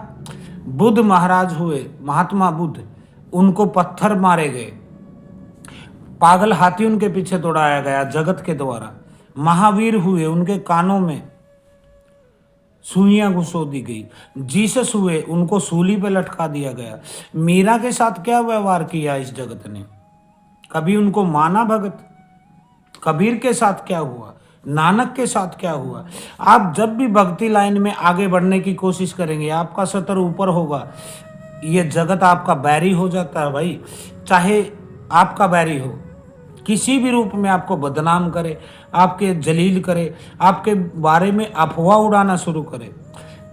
बुद्ध महाराज हुए, महात्मा बुद्ध, उनको पत्थर मारे गए, पागल हाथी उनके पीछे दौड़ाया गया जगत के द्वारा। महावीर हुए, उनके कानों में सुइयां घुसो दी गई। जीसस हुए, उनको सूली पे लटका दिया गया। मीरा के साथ क्या व्यवहार किया इस जगत ने, कभी उनको माना भगत? कबीर के साथ क्या हुआ, नानक के साथ क्या हुआ? आप जब भी भक्ति लाइन में आगे बढ़ने की कोशिश करेंगे, आपका सतर ऊपर होगा, ये जगत आपका बैरी हो जाता है भाई। चाहे आपका बैरी हो, किसी भी रूप में आपको बदनाम करे, आपके जलील करे, आपके बारे में अफवाह उड़ाना शुरू करे,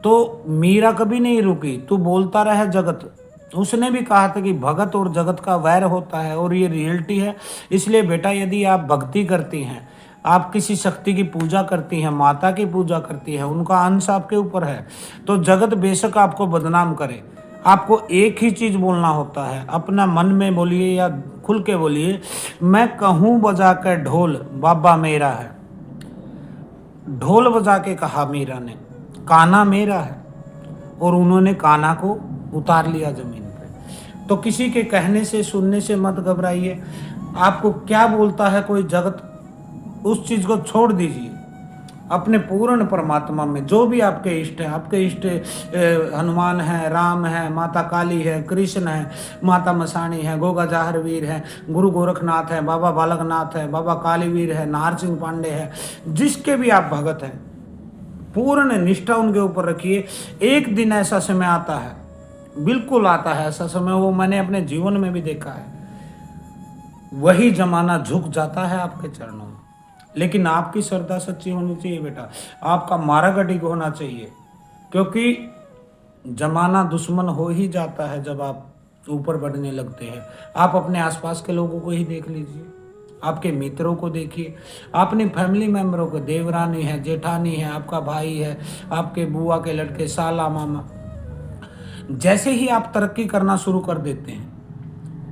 तो मीरा कभी नहीं रुकी, तू बोलता रहा जगत। उसने भी कहा था कि भगत और जगत का वैर होता है, और ये रियलिटी है। इसलिए बेटा, यदि आप भक्ति करती हैं, आप किसी शक्ति की पूजा करती हैं, माता की पूजा करती हैं, उनका अंश आपके ऊपर है, तो जगत बेशक आपको बदनाम करे, आपको एक ही चीज़ बोलना होता है, अपना मन में बोलिए या खुल के बोलिए, मैं कहूँ बजा कर ढोल बाबा मेरा है। ढोल बजा के कहा मीरा ने, कान्हा मेरा है, और उन्होंने कान्हा को उतार लिया जमीन पे। तो किसी के कहने से सुनने से मत घबराइए। आपको क्या बोलता है कोई जगत, उस चीज़ को छोड़ दीजिए। अपने पूर्ण परमात्मा में जो भी आपके इष्ट है, आपके इष्ट हनुमान है, राम है, माता काली है, कृष्ण है, माता मसाणी है, गोगा जाहरवीर है, गुरु गोरखनाथ है, बाबा बालकनाथ है, बाबा कालीवीर है, नाहर सिंह पांडे है, जिसके भी आप भगत हैं, पूर्ण निष्ठा उनके ऊपर रखिए। एक दिन ऐसा समय आता है, बिल्कुल आता है ऐसा समय, वो मैंने अपने जीवन में भी देखा है, वही जमाना झुक जाता है आपके चरणों में। लेकिन आपकी श्रद्धा सच्ची होनी चाहिए बेटा, आपका मार्ग अडिग होना चाहिए, क्योंकि जमाना दुश्मन हो ही जाता है जब आप ऊपर बढ़ने लगते हैं। आप अपने आसपास के लोगों को ही देख लीजिए, आपके मित्रों को देखिए, अपनी फैमिली मेम्बरों को, देवरानी है, जेठानी है, आपका भाई है, आपके बुआ के लड़के, साला, मामा, जैसे ही आप तरक्की करना शुरू कर देते हैं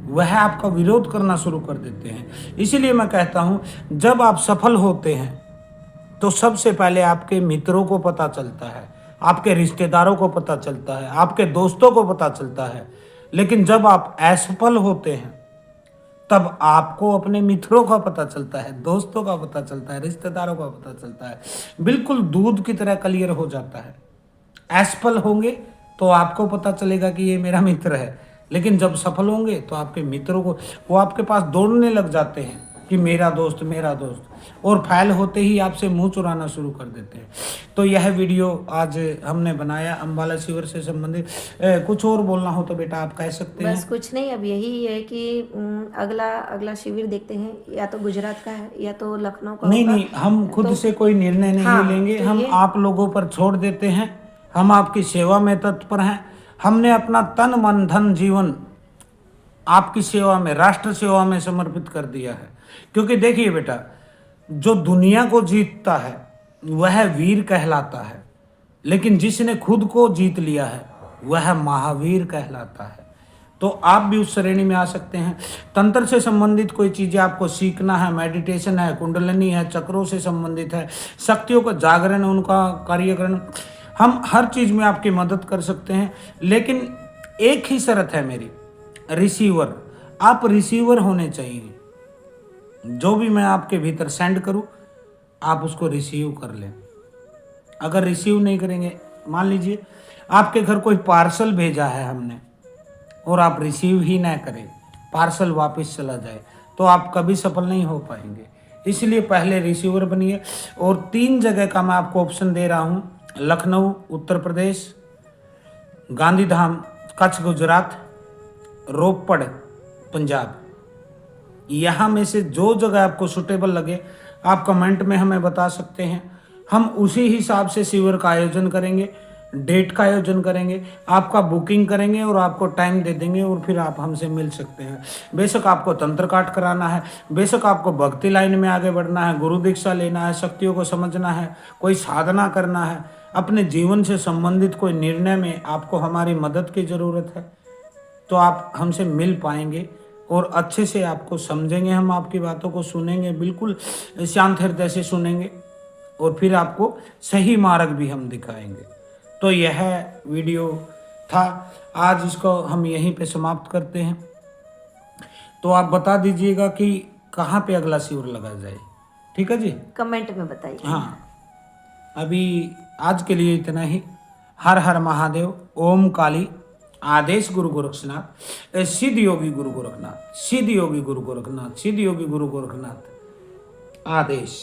वह आपका विरोध करना शुरू कर देते हैं। इसीलिए मैं कहता हूं, जब आप सफल होते हैं तो सबसे पहले आपके मित्रों को पता चलता है, आपके रिश्तेदारों को पता चलता है, आपके दोस्तों को पता चलता है। लेकिन जब आप असफल होते हैं तब आपको अपने मित्रों का पता चलता है, दोस्तों का पता चलता है, रिश्तेदारों का पता चलता है। बिल्कुल दूध की तरह क्लियर हो जाता है। असफल होंगे तो आपको पता चलेगा कि ये मेरा मित्र है, लेकिन जब सफल होंगे तो आपके मित्रों को, वो आपके पास दौड़ने लग जाते हैं कि मेरा दोस्त, मेरा दोस्त, और फैल होते ही आपसे मुंह चुराना शुरू कर देते हैं। तो यह वीडियो आज हमने बनाया अम्बाला शिविर से संबंधित। कुछ और बोलना हो तो बेटा आप कह सकते हैं। बस कुछ नहीं, अब यही है कि अगला शिविर देखते हैं, या तो गुजरात का है या तो लखनऊ का नहीं होगा। नहीं, हम खुद से कोई निर्णय नहीं हाँ, लेंगे, तो हम आप लोगों पर छोड़ देते हैं। हम आपकी सेवा में तत्पर हैं। हमने अपना तन मन धन जीवन आपकी सेवा में, राष्ट्र सेवा में समर्पित कर दिया है। क्योंकि देखिए बेटा, जो दुनिया को जीतता है वह वीर कहलाता है, लेकिन जिसने खुद को जीत लिया है वह महावीर कहलाता है। तो आप भी उस श्रेणी में आ सकते हैं। तंत्र से संबंधित कोई चीज़ें आपको सीखना है, मेडिटेशन है, कुंडलिनी है, चक्रों से संबंधित है, शक्तियों का जागरण, उनका कार्यकरण, हम हर चीज़ में आपकी मदद कर सकते हैं। लेकिन एक ही शर्त है मेरी, रिसीवर। आप रिसीवर होने चाहिए। जो भी मैं आपके भीतर सेंड करूं आप उसको रिसीव कर लें। अगर रिसीव नहीं करेंगे, मान लीजिए आपके घर कोई पार्सल भेजा है हमने और आप रिसीव ही ना करें, पार्सल वापस चला जाए, तो आप कभी सफल नहीं हो पाएंगे। इसलिए पहले रिसीवर बनिए। और 3 जगह का मैं आपको ऑप्शन दे रहा हूं, लखनऊ उत्तर प्रदेश, गांधीधाम कच्छ गुजरात, रोपड़ पंजाब। यहाँ में से जो जगह आपको सुटेबल लगे आप कमेंट में हमें बता सकते हैं। हम उसी हिसाब से शिविर का आयोजन करेंगे, डेट का आयोजन करेंगे, आपका बुकिंग करेंगे और आपको टाइम दे देंगे, और फिर आप हमसे मिल सकते हैं। बेशक आपको तंत्र काट कराना है, बेशक आपको भक्ति लाइन में आगे बढ़ना है, गुरु दीक्षा लेना है, शक्तियों को समझना है, कोई साधना करना है, अपने जीवन से संबंधित कोई निर्णय में आपको हमारी मदद की ज़रूरत है, तो आप हमसे मिल पाएंगे और अच्छे से आपको समझेंगे। हम आपकी बातों को सुनेंगे, बिल्कुल शांत हृदय से सुनेंगे, और फिर आपको सही मार्ग भी हम दिखाएंगे। तो यह वीडियो था, आज इसको हम यहीं पे समाप्त करते हैं। तो आप बता दीजिएगा कि कहाँ पे अगला शिविर लगा जाए, ठीक है जी? कमेंट में बताइए। हाँ, अभी आज के लिए इतना ही। हर हर महादेव, ओम काली, आदेश गुरु गोरखनाथ, सिद्ध योगी गुरु गोरखनाथ, सिद्ध योगी गुरु गोरखनाथ, सिद्ध योगी गुरु गोरखनाथ, आदेश।